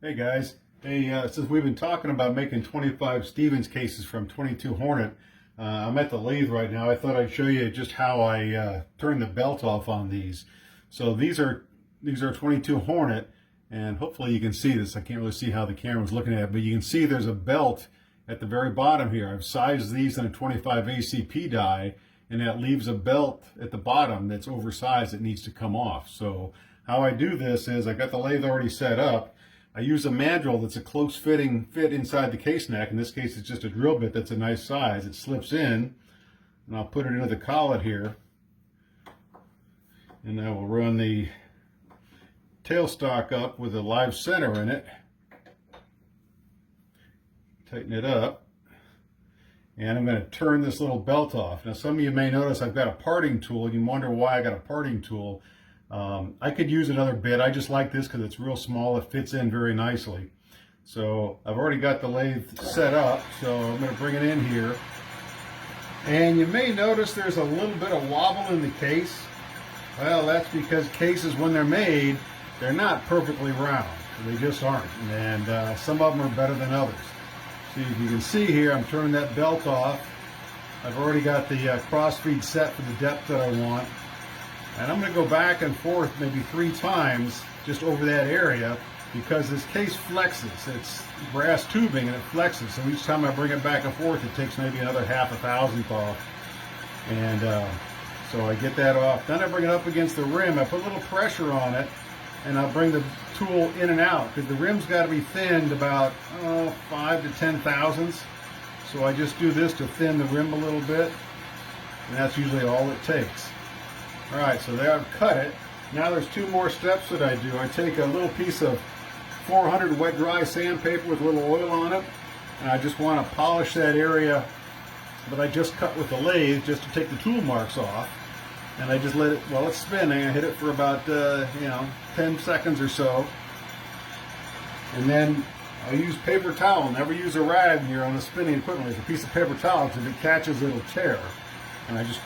Hey guys, hey, since we've been talking about making 25 Stevens cases from 22 Hornet, I'm at the lathe right now. I thought I'd show you just how I turn the belt off on these. So these are 22 Hornet, and hopefully you can see this. I can't really see how the camera's looking at it, but you can see there's a belt at the very bottom here. I've sized these in a 25 ACP die, and that leaves a belt at the bottom that's oversized that needs to come off. So how I do this is I got the lathe already set up. I use a mandrel that's a close fit inside the case neck. In this case, it's just a drill bit that's a nice size. It slips in, and I'll put it into the collet here. And I will run the tailstock up with a live center in it. Tighten it up. And I'm going to turn this little belt off. Now, some of you may notice I've got a parting tool. You wonder why I got a parting tool. I could use another bit. I just like this because it's real small. It fits in very nicely. So I've already got the lathe set up, so I'm going to bring it in here. And you may notice there's a little bit of wobble in the case. Well, that's because cases, when they're made, they're not perfectly round. They just aren't. And some of them are better than others. So if you can see here, I'm turning that belt off. I've already got the cross feed set for the depth that I want. And I'm going to go back and forth maybe 3 times just over that area because this case flexes. It's brass tubing and it flexes. So each time I bring it back and forth, it takes maybe another half a thousandth off. And so I get that off. Then I bring it up against the rim. I put a little pressure on it and I'll bring the tool in and out because the rim's got to be thinned about 5 to 10 thousandths. So I just do this to thin the rim a little bit. And that's usually all it takes. All right, so there I've cut it. Now there's 2 more steps that I do. I take a little piece of 400 wet dry sandpaper with a little oil on it, and I just want to polish that area that I just cut with the lathe just to take the tool marks off. And I just let it, while it's spinning, I hit it for about 10 seconds or so. And then I use paper towel. Never use a rag here on the spinning equipment. It's a piece of paper towel because if it catches, it'll tear. And I just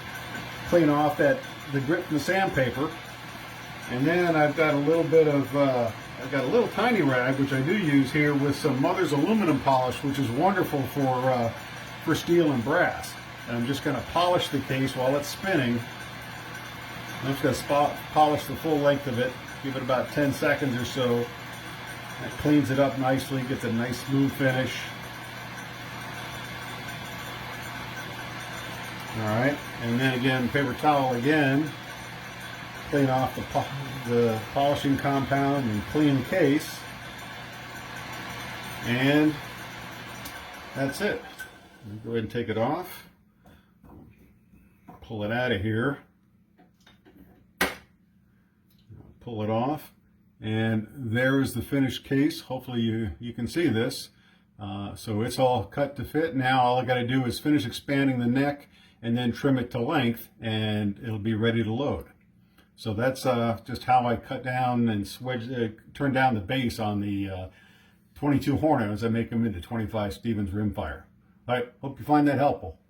clean off the grit from the sandpaper, and then I've got a little bit of I've got a little tiny rag which I do use here with some Mother's aluminum polish, which is wonderful for steel and brass. And I'm just going to polish the case while it's spinning. I'm just going to polish the full length of it, give it about 10 seconds or so. That cleans it up nicely, gets a nice smooth finish. All right, and then again, paper towel again, clean off the polishing compound and clean the case, and that's it. Go ahead and take it off, pull it out of here, pull it off, and there is the finished case. Hopefully you can see this. So it's all cut to fit. Now all I got to do is finish expanding the neck and then trim it to length, and it'll be ready to load. So that's just how I cut down and turn down the base on the 22 Hornet as I make them into 25 Stevens rimfire. All right, hope you find that helpful.